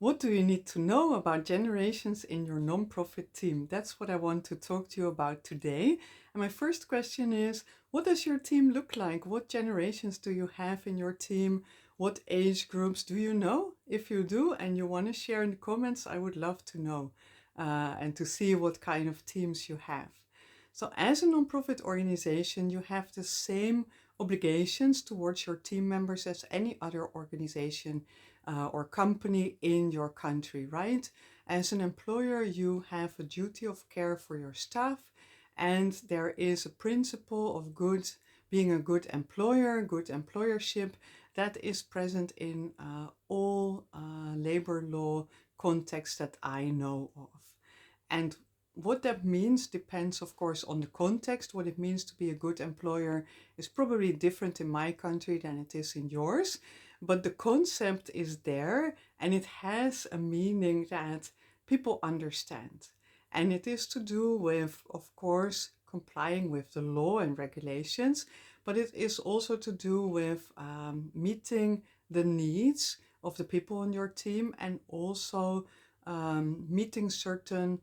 What do you need to know about generations in your nonprofit team? That's what I want to talk to you about today. And my first question is, what does your team look like? What generations do you have in your team? What age groups do you know? If you do and you want to share in the comments, I would love to know and to see what kind of teams you have. So, as a nonprofit organization, you have the same obligations towards your team members as any other organization or company in your country, right? As an employer, you have a duty of care for your staff, and there is a principle of being a good employer, good employership that is present in all labor law contexts that I know of. And what that means depends, of course, on the context. What it means to be a good employer is probably different in my country than it is in yours. But the concept is there and it has a meaning that people understand. And it is to do with, of course, complying with the law and regulations, but it is also to do with meeting the needs of the people on your team and also meeting certain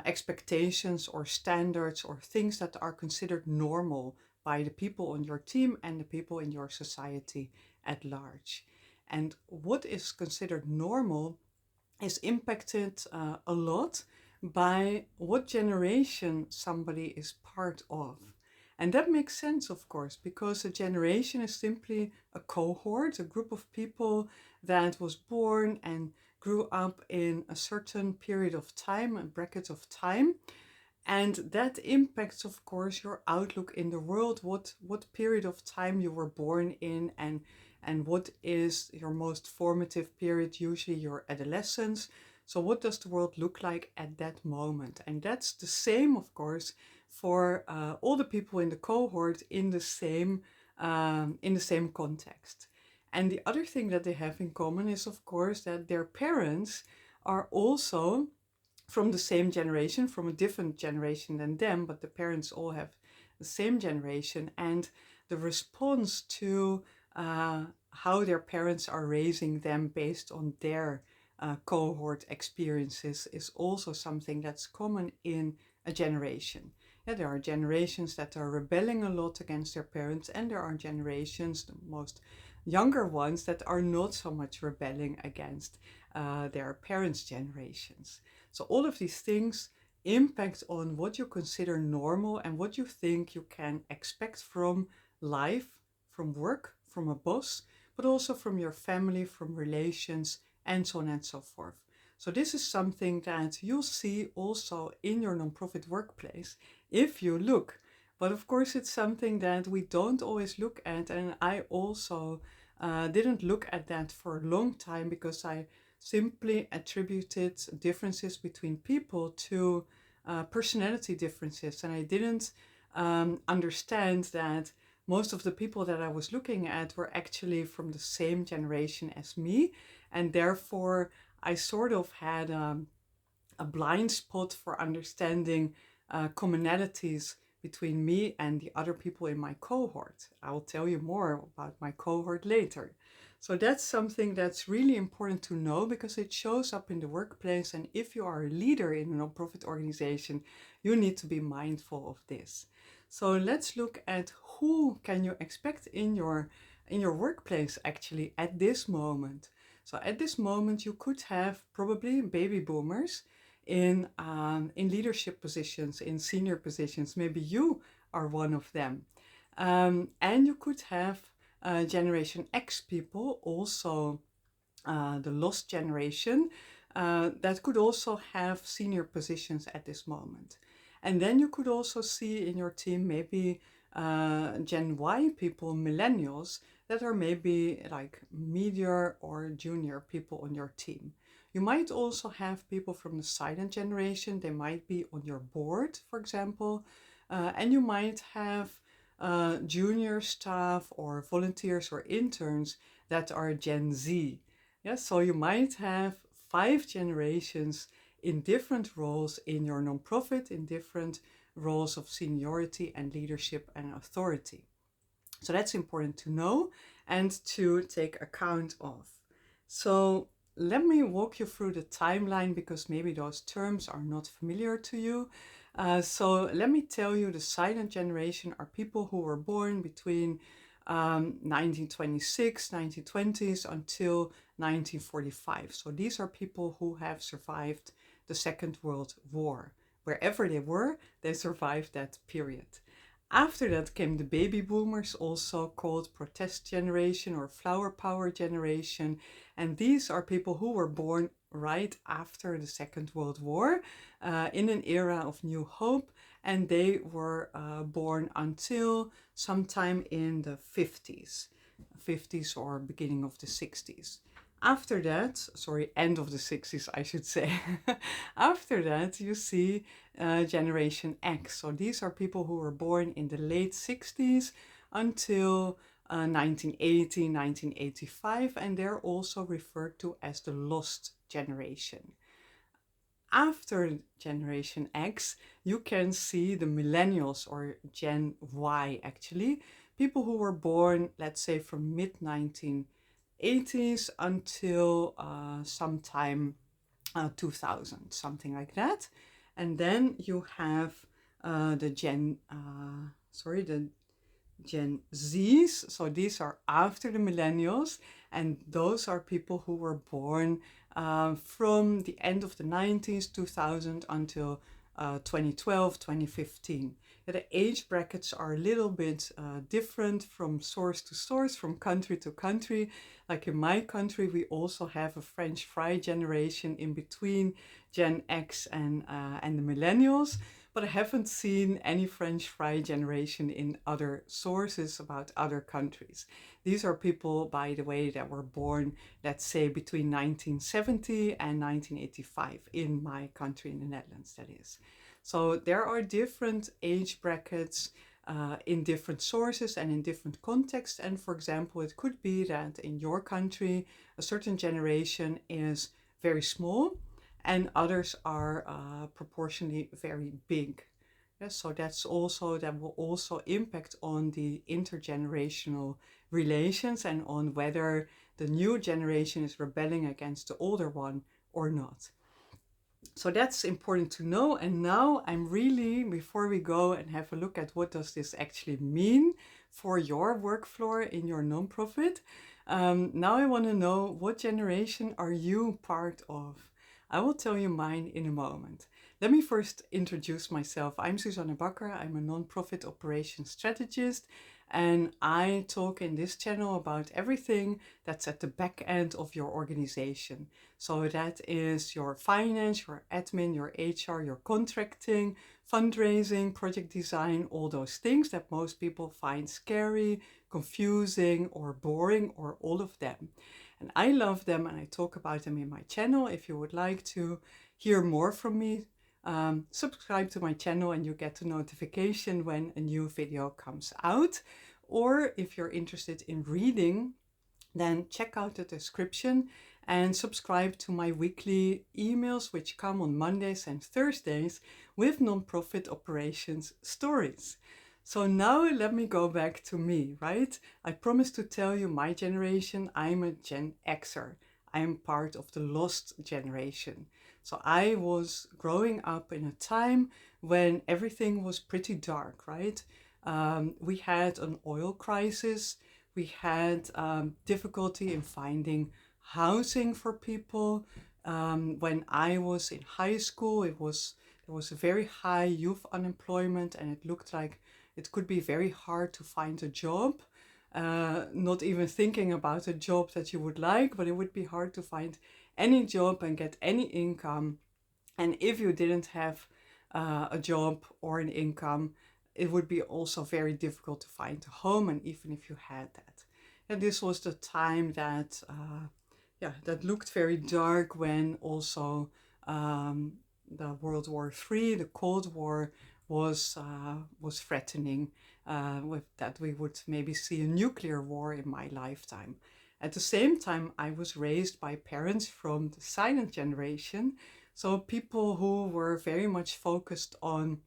expectations or standards or things that are considered normal by the people on your team and the people in your society at large. And what is considered normal is impacted a lot by what generation somebody is part of. And that makes sense, of course, because a generation is simply a cohort, a group of people that was born and grew up in a certain period of time, a bracket of time. And that impacts, of course, your outlook in the world, what period of time you were born in, and what is your most formative period, usually your adolescence. So what does the world look like at that moment? And that's the same, of course, for all the people in the cohort in the same context. And the other thing that they have in common is, of course, that their parents are also from the same generation, from a different generation than them, but the parents all have the same generation. And the response to how their parents are raising them based on their cohort experiences is also something that's common in a generation. Yeah, there are generations that are rebelling a lot against their parents, and there are generations, the most younger ones, that are not so much rebelling against their parents' generations. So all of these things impact on what you consider normal and what you think you can expect from life, from work, from a boss, but also from your family, from relations, and so on and so forth. So this is something that you'll see also in your nonprofit workplace if you look. But of course, it's something that we don't always look at. And I also didn't look at that for a long time because I simply attributed differences between people to personality differences. And I didn't understand that most of the people that I was looking at were actually from the same generation as me. And therefore, I sort of had a blind spot for understanding commonalities between me and the other people in my cohort. I will tell you more about my cohort later. So that's something that's really important to know because it shows up in the workplace. And if you are a leader in a nonprofit organization, you need to be mindful of this. So let's look at who can you expect in your workplace actually at this moment. So at this moment, you could have probably baby boomers in leadership positions, in senior positions. Maybe you are one of them. And you could have Generation X people, also the lost generation, that could also have senior positions at this moment. And then you could also see in your team maybe Gen Y people, millennials, that are maybe like media or junior people on your team. You might also have people from the silent generation. They might be on your board, for example. And you might have junior staff or volunteers or interns that are Gen Z. Yeah, so you might have 5 generations in different roles in your nonprofit, in different roles of seniority and leadership and authority. So that's important to know and to take account of. So let me walk you through the timeline because maybe those terms are not familiar to you. So let me tell you, the silent generation are people who were born between 1926, 1920s until 1945. So these are people who have survived the Second World War. Wherever they were, they survived that period. After that came the baby boomers, also called protest generation or flower power generation. And these are people who were born right after the Second World War in an era of new hope. And they were born until sometime in the 50s or beginning of the 60s. After that, sorry, end of the 60s, I should say. After that, you see Generation X. So these are people who were born in the late 60s until 1980, 1985, and they're also referred to as the lost generation. After Generation X, you can see the millennials, or Gen Y actually, people who were born, let's say, from mid 1980s until sometime 2000, something like that. And then you have the Gen Zs. So these are after the millennials, and those are people who were born from the end of the 90s, 2000 until 2012, 2015. The age brackets are a little bit different from source to source, from country to country. Like in my country, we also have a French fry generation in between Gen X and the millennials. But I haven't seen any French fry generation in other sources about other countries. These are people, by the way, that were born, let's say, between 1970 and 1985 in my country, in the Netherlands, that is. So there are different age brackets in different sources and in different contexts. And for example, it could be that in your country, a certain generation is very small and others are proportionally very big. Yeah, so that will also impact on the intergenerational relations and on whether the new generation is rebelling against the older one or not. So that's important to know. And now I'm really, before we go and have a look at what does this actually mean for your work floor in your nonprofit, now I want to know, what generation are you part of? I will tell you mine in a moment. Let me first introduce myself. I'm Susanne Bakker. I'm a nonprofit operations strategist, and I talk in this channel about everything that's at the back end of your organization. So that is your finance, your admin, your HR, your contracting, fundraising, project design, all those things that most people find scary, confusing, or boring, or all of them. And I love them, and I talk about them in my channel. If you would like to hear more from me, subscribe to my channel and you get a notification when a new video comes out. Or if you're interested in reading, then check out the description and subscribe to my weekly emails, which come on Mondays and Thursdays with nonprofit operations stories. So now let me go back to me, right? I promised to tell you my generation. I'm a Gen Xer. I am part of the lost generation. So I was growing up in a time when everything was pretty dark, right? We had an oil crisis. We had difficulty in finding housing for people. When I was in high school, there was a very high youth unemployment, and it looked like it could be very hard to find a job. Not even thinking about a job that you would like, but it would be hard to find any job and get any income. And if you didn't have a job or an income, it would be also very difficult to find a home, and even if you had that. And this was the time that that looked very dark, when also the World War III, the Cold War, was threatening, with that we would maybe see a nuclear war in my lifetime. At the same time, I was raised by parents from the silent generation, so people who were very much focused on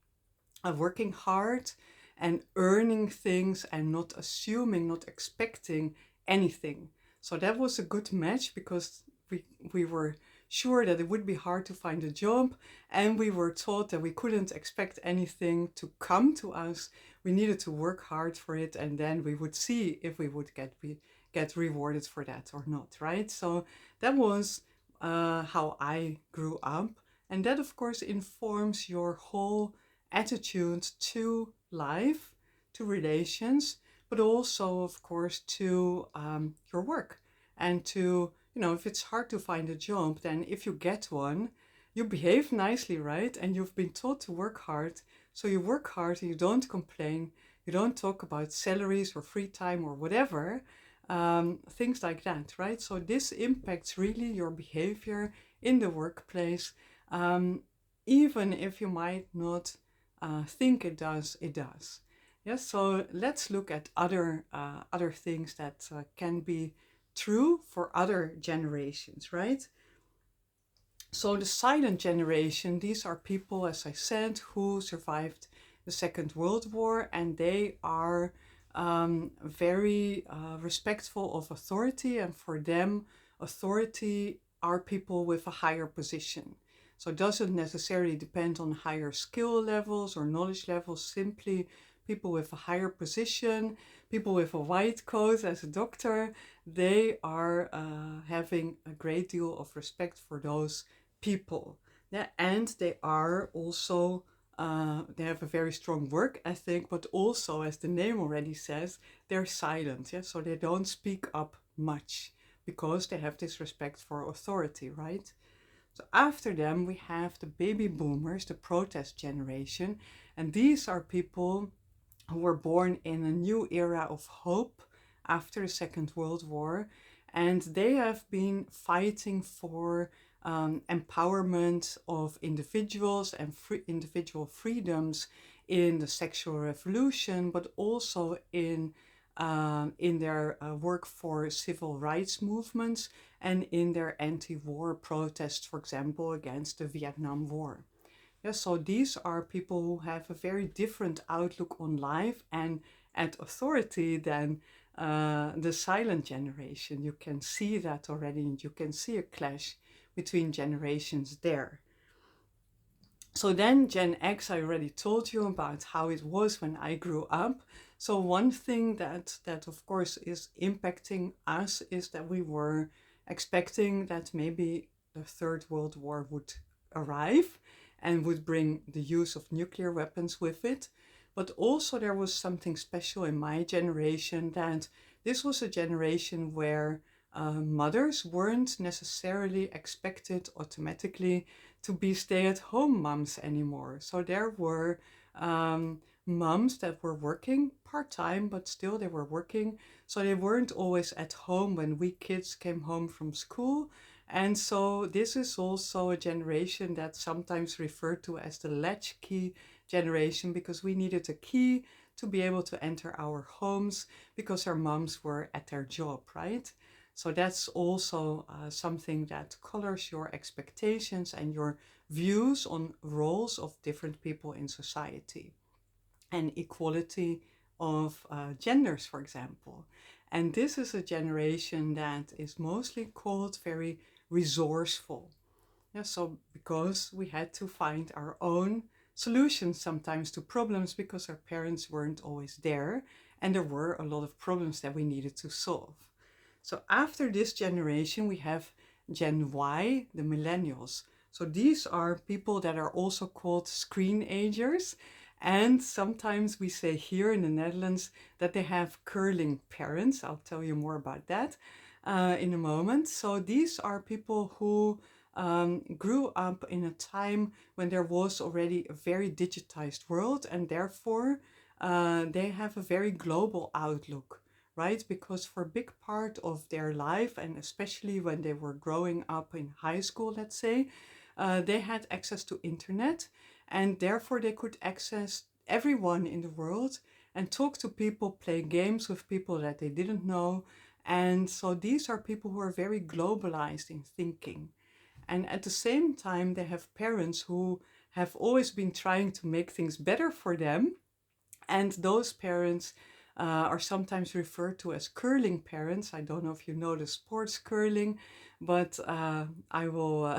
working hard and earning things and not assuming, not expecting anything. So that was a good match, because we were sure that it would be hard to find a job, and we were taught that we couldn't expect anything to come to us. We needed to work hard for it, and then we would see if we would get rewarded for that or not, right? So that was how I grew up, and that of course informs your whole attitude to life, to relations, but also of course to your work, and to, you know, if it's hard to find a job, then if you get one, you behave nicely, right? And you've been taught to work hard. So you work hard and you don't complain. You don't talk about salaries or free time or whatever, things like that, right? So this impacts really your behavior in the workplace. Even if you might not think it does, it does. Yes, so let's look at other things that can be true for other generations, right? So the silent generation, these are people, as I said, who survived the Second World War, and they are very respectful of authority, and for them, authority are people with a higher position. So it doesn't necessarily depend on higher skill levels or knowledge levels, simply people with a higher position, people with a white coat as a doctor, they are having a great deal of respect for those people. Yeah, and they are also they have a very strong work ethic, but also, as the name already says, they're silent. Yeah, so they don't speak up much because they have this respect for authority, right? So after them, we have the baby boomers, the protest generation, and these are people who were born in a new era of hope after the Second World War, and they have been fighting for empowerment of individuals and individual freedoms in the sexual revolution, but also in their work for civil rights movements and in their anti-war protests, for example, against the Vietnam War. Yeah, so these are people who have a very different outlook on life and at authority than the silent generation. You can see that already, and you can see a clash between generations there. So then Gen X, I already told you about how it was when I grew up. So one thing that of course is impacting us is that we were expecting that maybe the Third World War would arrive and would bring the use of nuclear weapons with it. But also there was something special in my generation, that this was a generation where mothers weren't necessarily expected automatically to be stay-at-home moms anymore. So there were moms that were working part-time, but still they were working. So they weren't always at home when we kids came home from school. And so this is also a generation that's sometimes referred to as the latchkey generation, because we needed a key to be able to enter our homes because our moms were at their job, right? So that's also something that colors your expectations and your views on roles of different people in society, and equality of genders, for example. And this is a generation that is mostly called very resourceful. Yeah, so because we had to find our own solutions sometimes to problems because our parents weren't always there, and there were a lot of problems that we needed to solve. So after this generation, we have Gen Y, the millennials. So these are people that are also called screen agers. And sometimes we say here in the Netherlands that they have curling parents. I'll tell you more about that in a moment. So these are people who grew up in a time when there was already a very digitized world, and therefore they have a very global outlook, right? Because for a big part of their life, and especially when they were growing up in high school, let's say, they had access to internet, and therefore they could access everyone in the world and talk to people, play games with people that they didn't know. And so these are people who are very globalized in thinking. And at the same time, they have parents who have always been trying to make things better for them. And those parents are sometimes referred to as curling parents. I don't know if you know the sports curling, but I will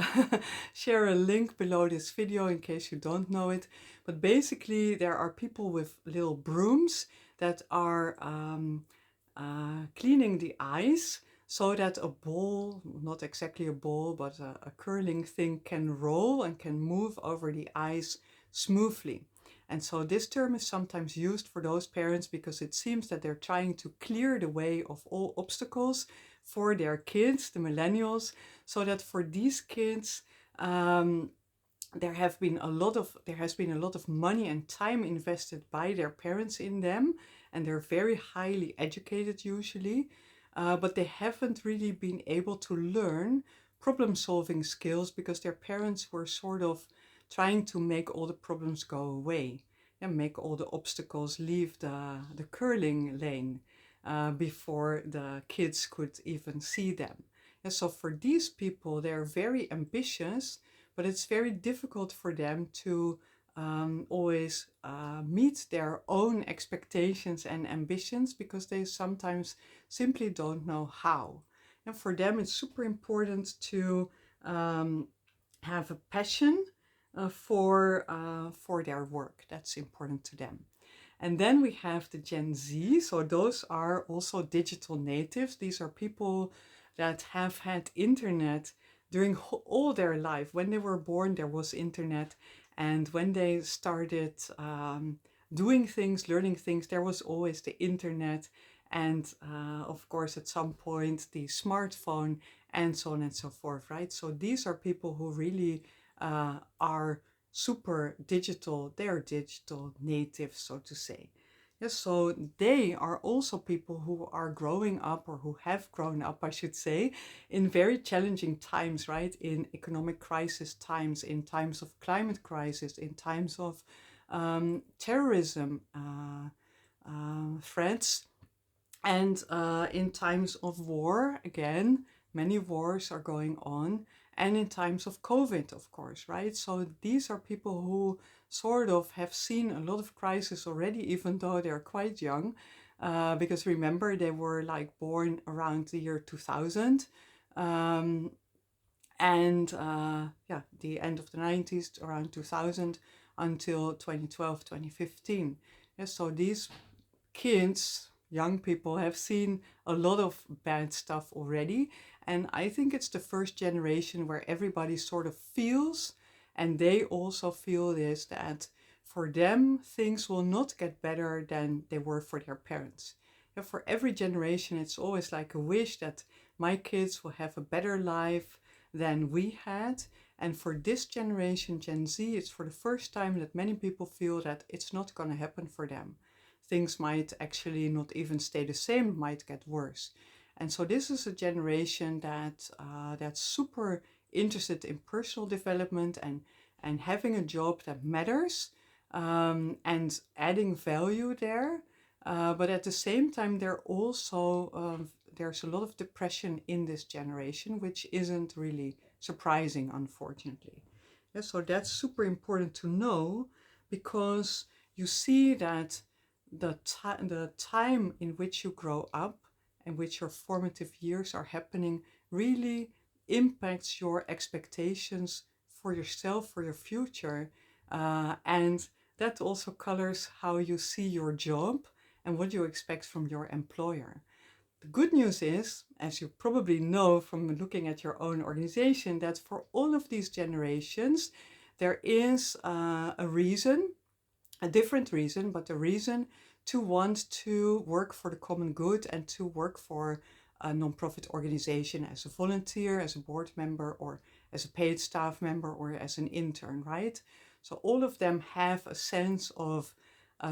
share a link below this video in case you don't know it. But basically, there are people with little brooms that are cleaning the ice so that a ball, not exactly a ball, but a curling thing can roll and can move over the ice smoothly. And so this term is sometimes used for those parents because it seems that they're trying to clear the way of all obstacles for their kids, the millennials, so that for these kids, there has been a lot of money and time invested by their parents in them, and they're very highly educated usually, but they haven't really been able to learn problem solving skills because their parents were sort of trying to make all the problems go away and make all the obstacles leave the curling lane before the kids could even see them. And so for these people, they're very ambitious, but it's very difficult for them to always meet their own expectations and ambitions because they sometimes simply don't know how. And for them, it's super important to have a passion for their work. That's important to them. And then we have the Gen Z. So those are also digital natives. These are people that have had internet during all their life. When they were born, there was internet. And when they started doing things, learning things, there was always the internet. And of course, at some point, the smartphone and so on and so forth, right? So these are people who really are super digital. They are digital natives, so to say. Yes, so they are also people who are growing up, or who have grown up, I should say, in very challenging times, right? In economic crisis times, in times of climate crisis, in times of terrorism threats, and in times of war. Again, many wars are going on, and in times of COVID, of course, right? So these are people who sort of have seen a lot of crisis already, even though they're quite young. Because remember, they were like born around the year 2000. And yeah, the end of the 90s, around 2000, until 2012, 2015. Yeah, so these kids, young people, have seen a lot of bad stuff already. And I think it's the first generation where everybody sort of feels, and they also feel this, that for them, things will not get better than they were for their parents. Yeah, for every generation, it's always like a wish that my kids will have a better life than we had. And for this generation, Gen Z, it's for the first time that many people feel that it's not going to happen for them. Things might actually not even stay the same, might get worse. And so this is a generation that's super interested in personal development and having a job that matters, and adding value there. But at the same time, there's a lot of depression in this generation, which isn't really surprising, unfortunately. Yeah, so that's super important to know, because you see that the time in which you grow up and which your formative years are happening really impacts your expectations for yourself, for your future. And that also colors how you see your job and what you expect from your employer. The good news is, as you probably know from looking at your own organization, that for all of these generations, there is a reason, a different reason, but a reason to want to work for the common good and to work for a nonprofit organization as a volunteer, as a board member, or as a paid staff member, or as an intern, right? So all of them have a sense of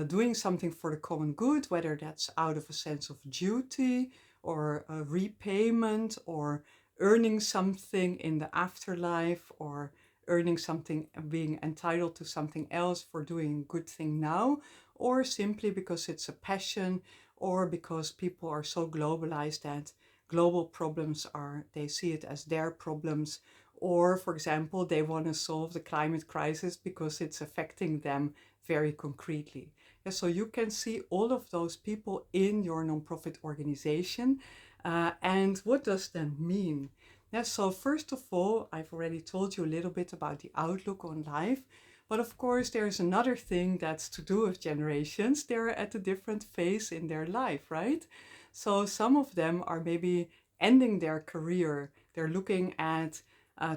doing something for the common good, whether that's out of a sense of duty or a repayment, or earning something in the afterlife, or earning something, being entitled to something else for doing a good thing now, or simply because it's a passion, or because people are so globalized that global problems they see it as their problems, or for example, they want to solve the climate crisis because it's affecting them very concretely. Yeah, so you can see all of those people in your nonprofit organization. And what does that mean? Yeah, so first of all, I've already told you a little bit about the outlook on life. But of course, there's another thing that's to do with generations. They're at a different phase in their life, right? So some of them are maybe ending their career. They're looking at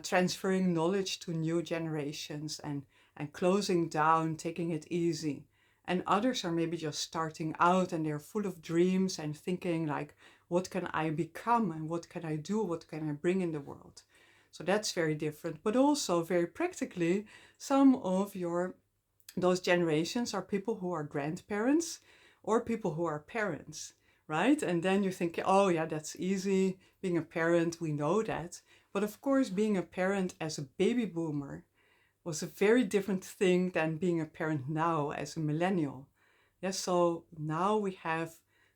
transferring knowledge to new generations and closing down, taking it easy. And others are maybe just starting out and they're full of dreams and thinking like, what can I become and what can I do? What can I bring in the world? So that's very different. But also very practically, some of your those generations are people who are grandparents or people who are parents, right? And then you think, oh yeah, that's easy. Being a parent, we know that. But of course, being a parent as a baby boomer was a very different thing than being a parent now as a millennial. Yeah, so now we have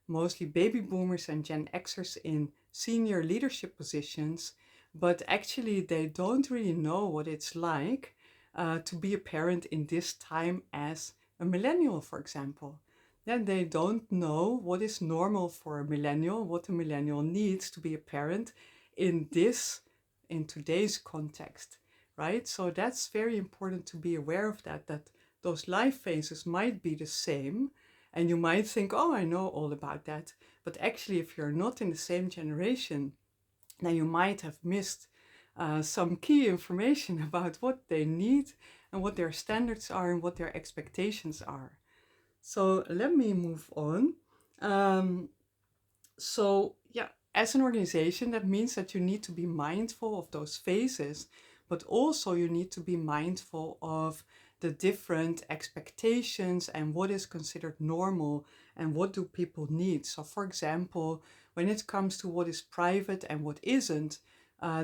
mostly baby boomers and Gen Xers in senior leadership positions, but actually they don't really know what it's like to be a parent in this time as a millennial, for example. Then they don't know what is normal for a millennial, what a millennial needs to be a parent in in today's context, right? So that's very important to be aware of that those life phases might be the same. And you might think, oh, I know all about that. But actually, if you're not in the same generation, then you might have missed some key information about what they need and what their standards are and what their expectations are. So let me move on. Um, yeah, as an organization, that means that you need to be mindful of those phases, but also you need to be mindful of the different expectations and what is considered normal and what do people need. So, for example, when it comes to what is private and what isn't,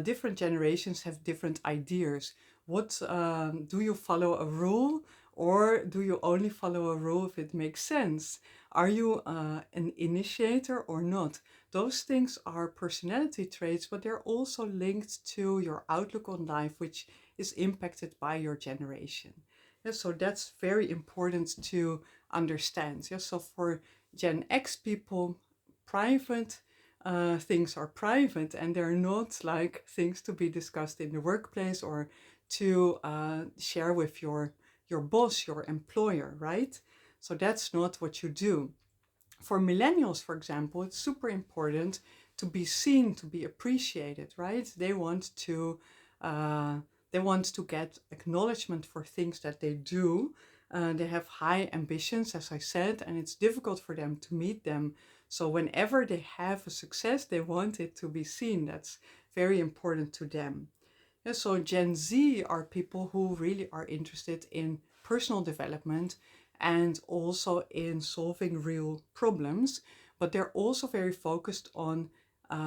different generations have different ideas. What do you follow a rule, or do you only follow a rule if it makes sense? Are you an initiator or not? Those things are personality traits, but they're also linked to your outlook on life, which is impacted by your generation. Yeah, so that's very important to understand. Yeah, so for Gen X people, private things are private and they're not like things to be discussed in the workplace or to share with your boss, your employer, right? So that's not what you do. For millennials, for example, it's super important to be seen, to be appreciated, right? Uh, they want to get acknowledgement for things that they do. They have high ambitions, as I said, and it's difficult for them to meet them. So whenever they have a success, they want it to be seen. That's very important to them. Yeah, so Gen Z are people who really are interested in personal development and also in solving real problems, but they're also very focused on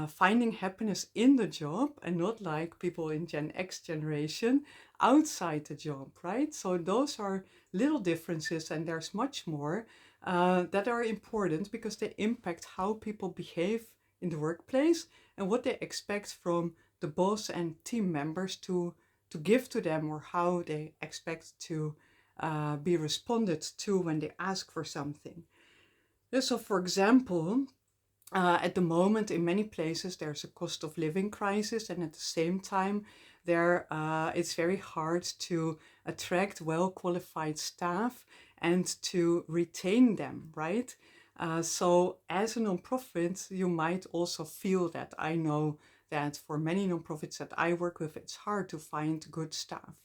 finding happiness in the job and not like people in Gen X generation outside the job, right? So those are little differences, and there's much more that are important because they impact how people behave in the workplace and what they expect from the boss and team members to give to them, or how they expect to be responded to when they ask for something. Yeah, so, for example, at the moment, in many places, there's a cost of living crisis, and at the same time, it's very hard to attract well qualified staff and to retain them, right? So, as a nonprofit, you might also feel that. I know that for many nonprofits that I work with, it's hard to find good staff.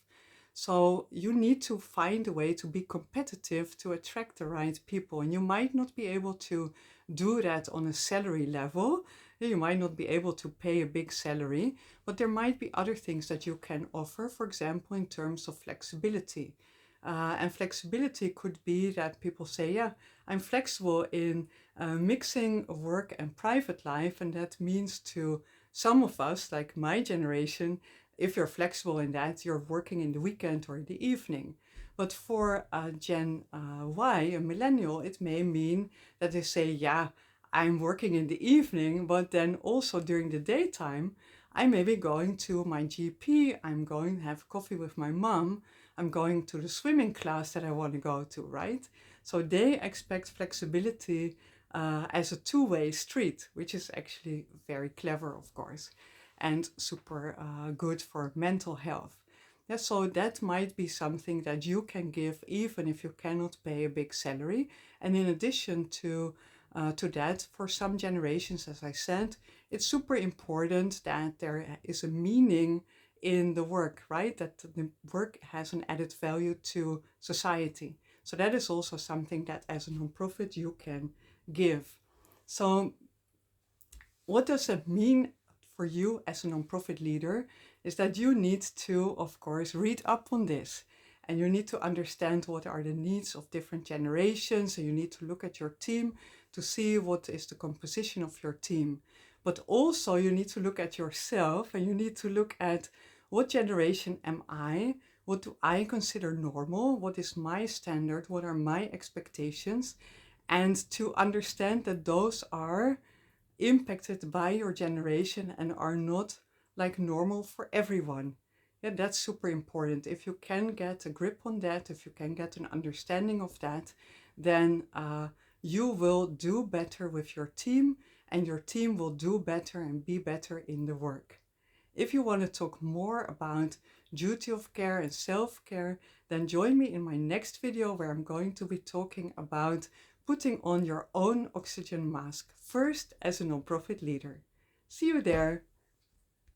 So you need to find a way to be competitive to attract the right people. And you might not be able to do that on a salary level. You might not be able to pay a big salary, but there might be other things that you can offer, for example, in terms of flexibility. And flexibility could be that people say, yeah, I'm flexible in mixing work and private life. And that means to some of us, like my generation, if you're flexible in that, you're working in the weekend or in the evening. But for Gen Y, a millennial, it may mean that they say, yeah, I'm working in the evening, but then also during the daytime, I may be going to my GP, I'm going to have coffee with my mom, I'm going to the swimming class that I want to go to, right? So they expect flexibility as a two-way street, which is actually very clever, of course, and super good for mental health. Yeah, so that might be something that you can give even if you cannot pay a big salary. And in addition to that, for some generations, as I said, it's super important that there is a meaning in the work, right? That the work has an added value to society. So that is also something that as a nonprofit you can give. So what does that mean for you as a nonprofit leader is that you need to, of course, read up on this. And you need to understand what are the needs of different generations. And you need to look at your team to see what is the composition of your team. But also you need to look at yourself and you need to look at what generation am I? What do I consider normal? What is my standard? What are my expectations? And to understand that those are impacted by your generation and are not like normal for everyone. Yeah, that's super important. If you can get a grip on that, if you can get an understanding of that, then you will do better with your team and your team will do better and be better in the work. If you want to talk more about duty of care and self-care, then join me in my next video where I'm going to be talking about putting on your own oxygen mask first as a nonprofit leader. See you there.